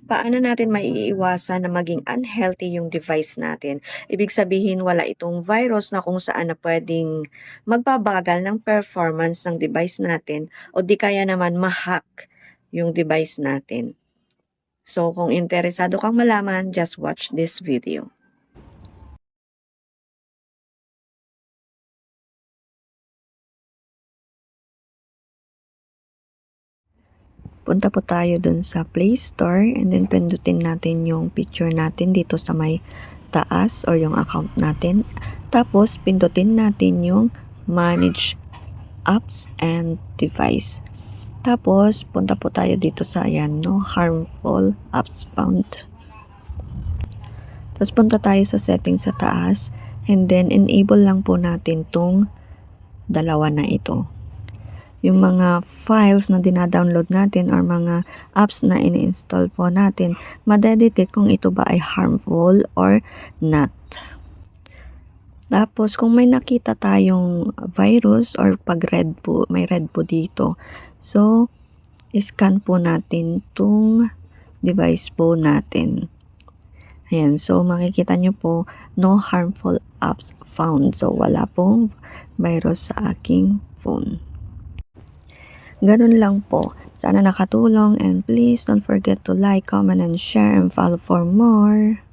Paano natin maiiwasan na maging unhealthy yung device natin? Ibig sabihin wala itong virus na kung saan na pwedeng magbabagal ng performance ng device natin o di kaya naman ma-hack yung device natin. So kung interesado kang malaman, just watch this video. Punta po tayo dun sa Play Store and then pindutin natin yung picture natin dito sa may taas or yung account natin. Tapos pindutin natin yung Manage Apps and Device. Tapos punta po tayo dito sa ayan, no harmful apps found. Tapos punta tayo sa settings sa taas and then enable lang po natin tong dalawa na ito. Yung mga files na dinadownload natin or mga apps na ini-install po natin, madedetect kung ito ba ay harmful or not. Tapos kung may nakita tayong virus or pag red po, may red po dito. So, scan po natin tong device po natin. Ayan, so makikita nyo po, no harmful apps found. So, wala pong virus sa aking phone. Ganun lang po. Sana nakatulong and please don't forget to like, comment, and share and follow for more.